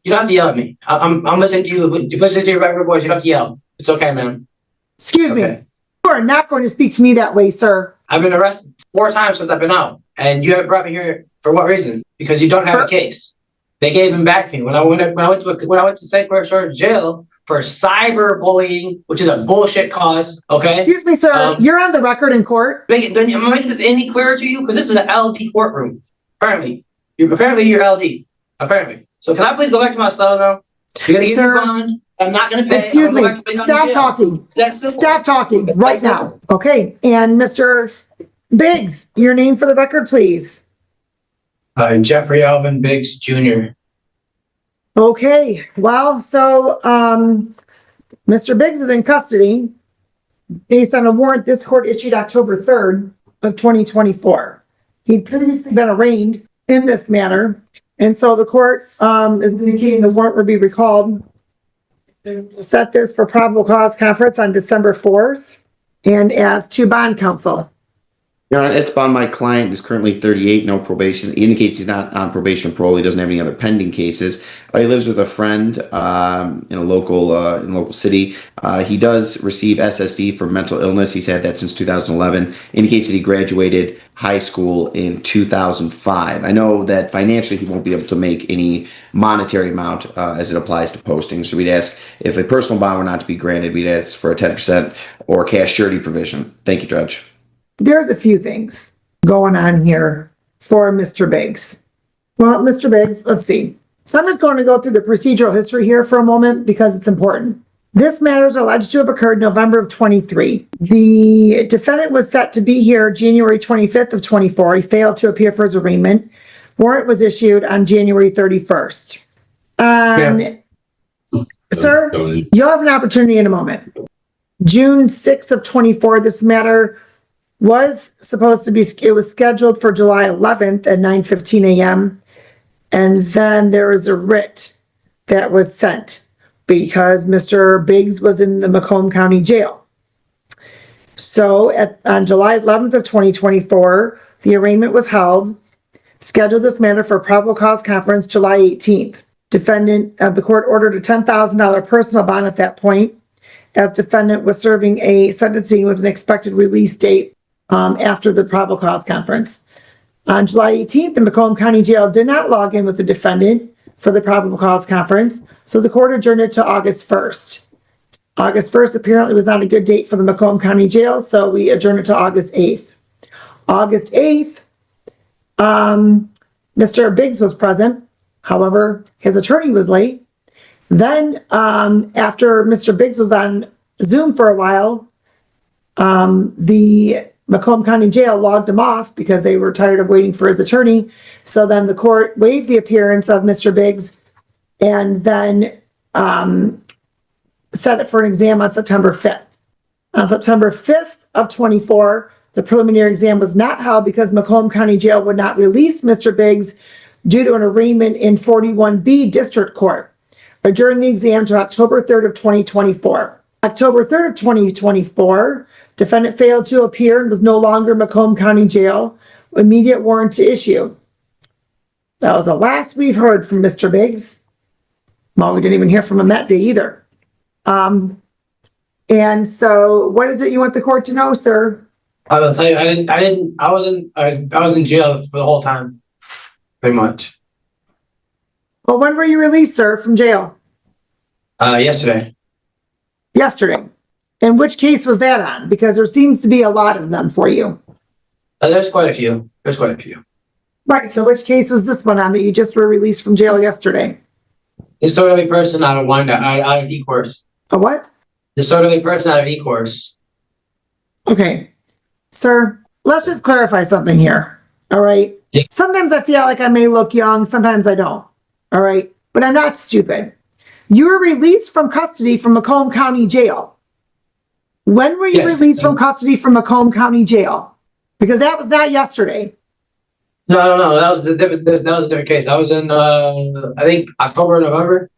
You don't have to yell at me. I'm listening to you. Listen to your record voice. You don't have to yell. It's okay, man. Excuse me. You are not going to speak to me that way, sir. I've been arrested 4 times since I've been out, and you haven't brought me here for what reason? Because you don't have a case. They gave him back to me when I went to St. Clair Shores jail for cyberbullying, which is a bullshit cause. Okay. Excuse me, sir. You're on the record in court. Am I making this any clearer to you? Because this is an LD courtroom. Apparently, you're LD. Apparently. So can I please go back to my cell now? You're gonna give me a bond. I'm not gonna pay. Excuse me. Stop talking. Stop talking right now. Okay. And Mr. Biggs, your name for the record, please. Jeffrey Alvin Biggs Jr. Okay. Well, so Mr. Biggs is in custody based on a warrant this court issued October 3rd of 2024. He'd previously been arraigned in this matter, and so the court is indicating the warrant will be recalled. Set this for probable cause conference on December 4th, and as to bond counsel. Your Honor, Esteban, my client, is currently 38, no probation. He indicates he's not on probation or parole. He doesn't have any other pending cases. He lives with a friend in a local city. He does receive SSD for mental illness. He's had that since 2011. Indicates that he graduated high school in 2005. I know that financially he won't be able to make any monetary amount as it applies to postings. So we'd ask if a personal bond were not to be granted, we'd ask for a 10% or cash surety provision. Thank you, Judge. There's a few things going on here for Mr. Biggs. Well, Mr. Biggs, let's see. So I'm just going to go through the procedural history here for a moment because it's important. This matter is alleged to have occurred November of 23. The defendant was set to be here January 25th of 24. He failed to appear for his arraignment. Warrant was issued on January 31st. Sir, you'll have an opportunity in a moment. June 6th of 24, this matter was supposed to be, it was scheduled for July 11th at 9:15 a.m. And then there was a writ that was sent because Mr. Biggs was in the Macomb County Jail. So on July 11th of 2024, the arraignment was held, scheduled this matter for probable cause conference July 18th. Defendant, the court ordered a $10,000 personal bond at that point, as defendant was serving a sentencing with an expected release date after the probable cause conference. On July 18th, the Macomb County Jail did not log in with the defendant for the probable cause conference, so the court adjourned it to August 1st. August 1st apparently was not a good date for the Macomb County Jail, so we adjourned it to August 8th. August 8th, Mr. Biggs was present. However, his attorney was late. Then, after Mr. Biggs was on Zoom for a while, the Macomb County Jail logged him off because they were tired of waiting for his attorney. So then the court waived the appearance of Mr. Biggs and then set it for an exam on September 5th. On September 5th of 24, the preliminary exam was not held because Macomb County Jail would not release Mr. Biggs due to an arraignment in 41B District Court. Adjourned the exam to October 3rd of 2024. October 3rd of 2024, defendant failed to appear and was no longer Macomb County Jail. Immediate warrant to issue. That was the last we've heard from Mr. Biggs. Well, we didn't even hear from him that day either. And so what is it you want the court to know, sir? I will tell you, I was in jail for the whole time. Pretty much. Well, when were you released, sir, from jail? Yesterday. Yesterday. And which case was that on? Because there seems to be a lot of them for you. There's quite a few. Right. So which case was this one on that you just were released from jail yesterday? Disorderly person out of e-course. A what? Disorderly person out of e-course. Okay. Sir, let's just clarify something here. All right. Yeah. Sometimes I feel like I may look young. Sometimes I don't. All right. But I'm not stupid. You were released from custody from Macomb County Jail. When were you released from custody from Macomb County Jail? Because that was not yesterday. No. That was a different case. I was in, I think, October or November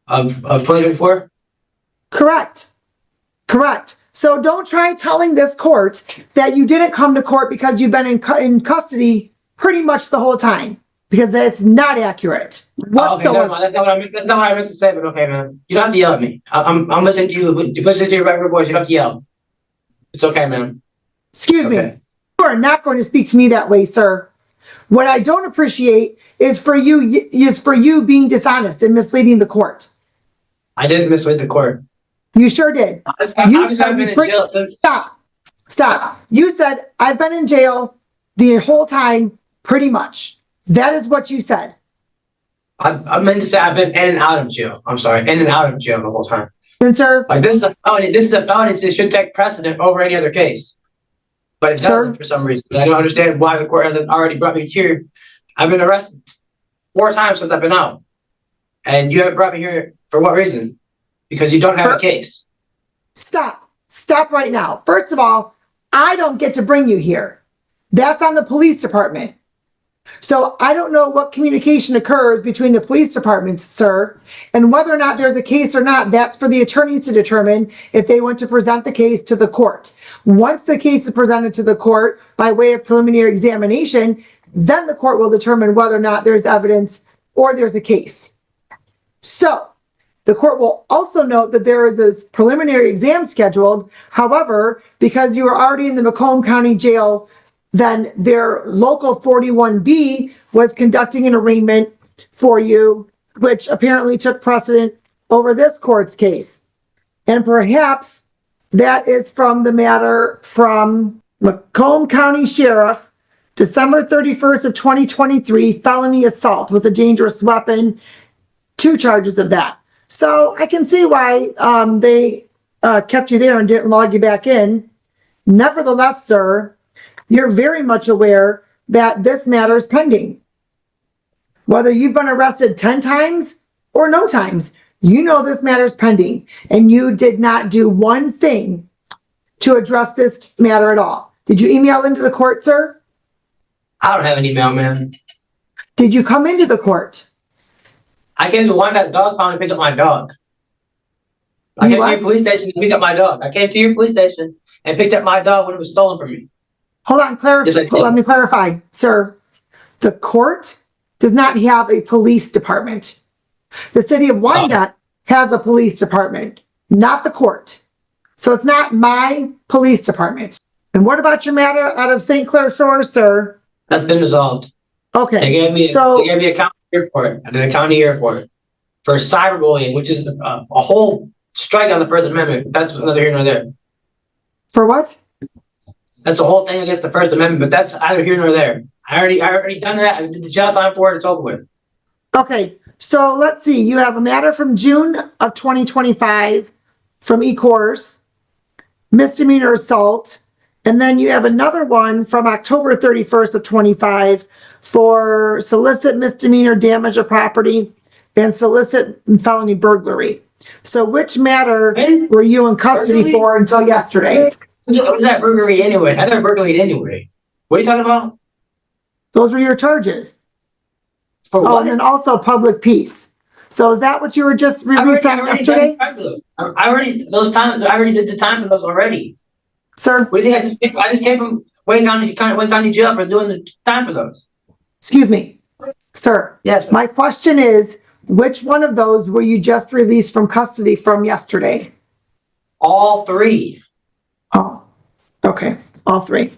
of 2024. Correct. So don't try telling this court that you didn't come to court because you've been in custody pretty much the whole time. because it's not accurate Oh, okay, never whatsoever. mind. That's not what I meant to say, but okay, man. You don't have to yell at me. I'm listening to you. Listen to your regular voice. You don't have to yell. It's okay, man. Excuse me. Okay. You are not going to speak to me that way, sir. What I don't appreciate is for you being dishonest and misleading the court. I didn't mislead the court. You sure did. Obviously, I've been in jail since. Stop. You said I've been in jail the whole time, pretty much. That is what you said. I meant to say I've been in and out of jail. I'm sorry, in and out of jail the whole time. And sir, Like this is a felony. This is a felony. So it should take precedent over any other case. But it doesn't for some reason. I don't understand why the court hasn't already brought me here. I've been arrested 4 times since I've been out. And you haven't brought me here for what reason? Because you don't have a case. Stop right now. First of all, I don't get to bring you here. That's on the police department. So I don't know what communication occurs between the police departments, sir, and whether or not there's a case or not, that's for the attorneys to determine if they want to present the case to the court. Once the case is presented to the court by way of preliminary examination, then the court will determine whether or not there's evidence or there's a case. So the court will also note that there is a preliminary exam scheduled. However, because you are already in the Macomb County Jail, then their local 41B was conducting an arraignment for you, which apparently took precedent over this court's case. And perhaps that is from the matter from Macomb County Sheriff, December 31st of 2023, felony assault with a dangerous weapon, 2 charges of that. So I can see why they kept you there and didn't log you back in. Nevertheless, sir, you're very much aware that this matter is pending. Whether you've been arrested 10 times or no times, you know this matter is pending, and you did not do one thing to address this matter at all. Did you email into the court, sir? I don't have an email, man. Did you come into the court? I came to Wyandotte Dog Pound and picked up my dog. I came to your police station to pick up my dog. I came to your police station and picked up my dog when it was stolen from me. Hold on, let me clarify, sir. The court does not have a police department. The city of Wyandotte has a police department, not the court. So it's not my police department. And what about your matter out of St. Clair Shores, sir? That's been resolved. Okay. They gave me a county year for it. I did a county year for it. For cyberbullying, which is a whole strike on the First Amendment. That's neither here nor there. For what? That's the whole thing against the First Amendment, but that's either here nor there. I already done that. I did the jail time for it. It's over with. Okay, so let's see. You have a matter from June of 2025 from E-Course, misdemeanor assault, and then you have another one from October 31st of 25 for solicit misdemeanor damage of property and solicit felony burglary. So which matter were you in custody for until yesterday? What is that burglary anyway? I never burglaried anyway. What are you talking about? Those were your charges. For what? And then also public peace. So is that what you were just released on yesterday? I already did the time for those already. Sir? What do you think? I just came from Wayne County Jail for doing the time for those. Excuse me, sir. Yes. My question is, which one of those were you just released from custody from yesterday? All 3. Oh, okay, all 3.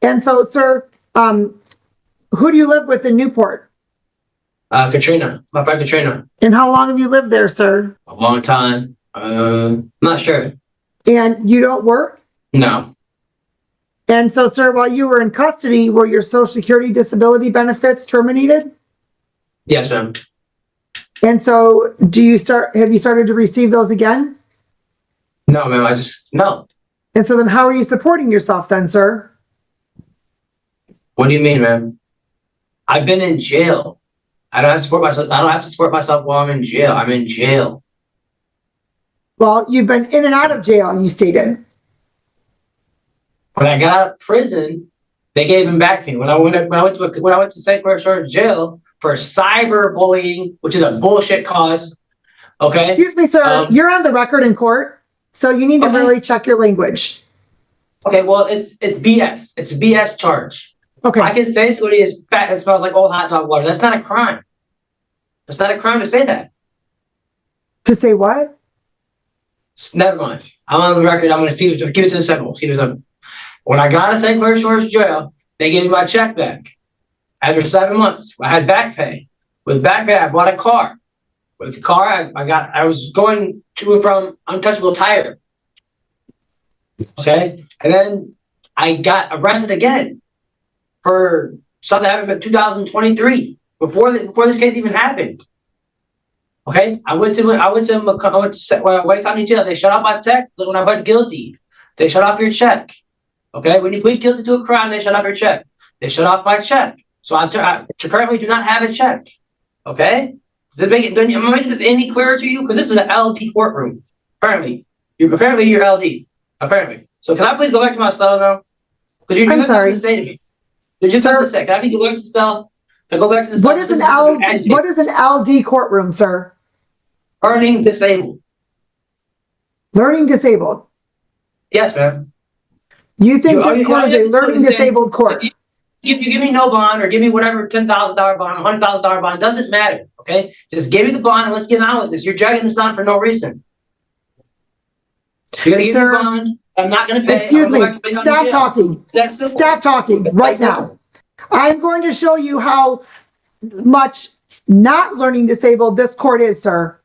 And so, sir, who do you live with in Newport? Katrina, my friend Katrina. And how long have you lived there, sir? A long time. Not sure. And you don't work? No. And so, sir, while you were in custody, were your Social Security disability benefits terminated? Yes, ma'am. And so, have you started to receive those again? No, ma'am. No. And so then how are you supporting yourself then, sir? What do you mean, ma'am? I've been in jail. I don't have to support myself. I don't have to support myself while I'm in jail. I'm in jail. Well, you've been in and out of jail, you stated. When I got out of prison, they gave him back to me. When I went to St. Clair Shores Jail for cyberbullying, which is a bullshit cause. Okay. Excuse me, sir. You're on the record in court, so you need to really check your language. Okay. Well, it's BS. It's a BS charge. I Okay, can say somebody is fat and smells like old hot dog water. That's not a crime. It's not a crime to say that. to say what? Never mind. I'm on the record. I'm going to give it to the simple. When I got to St. Clair Shores jail, they gave me my check back. After 7 months, I had back pay. With back pay, I bought a car. With the car, I was going to and from Untouchable Tire. Okay, and then I got arrested again for something that happened in 2023 before this case even happened. Okay, I went to Wake County Jail. They shut off my check when I pled guilty. They shut off your check. Okay, when you plead guilty to a crime, they shut off your check. They shut off my check. So I currently do not have a check. Okay, am I making this any clearer to you? Because this is an LD courtroom. Apparently, you're LD. Apparently. So can I please go back to my cell now? Because you I'm have sorry. something to say to me. Did you Sir, have to say? Can I please go back to the cell? Can I go back to the cell? What is an LD courtroom, sir? Learning disabled. Learning disabled. Yes, ma'am. You think You- this court is a learning disabled court? If you give me no bond or give me whatever $10,000 bond, $100,000 bond, doesn't matter. Okay, just give me the bond and let's get on with this. You're dragging this on for no reason. You're gonna give me Sir, a bond. I'm not gonna pay. Excuse I'm me, gonna go back to Wake County stop Jail. talking. It's that simple. Stop talking It's right that now. simple. I'm going to show you how much not learning disabled this court is, sir.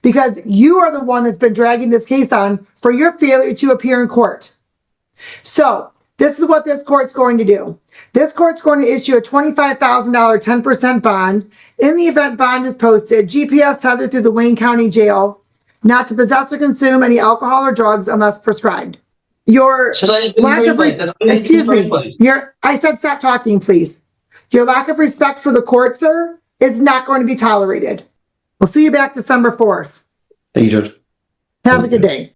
Because you are the one that's been dragging this case on for your failure to appear in court. So, this is what this court's going to do. This court's going to issue a $25,000 10% bond. In the event bond is posted, GPS tethered through the Wayne County Jail, not to possess or consume any alcohol or drugs unless prescribed. Your lack of excuse me. I said stop talking, please. Your lack of respect for the court, sir, is not going to be tolerated. We'll see you back December 4th. Thank you, Judge. Have a good day.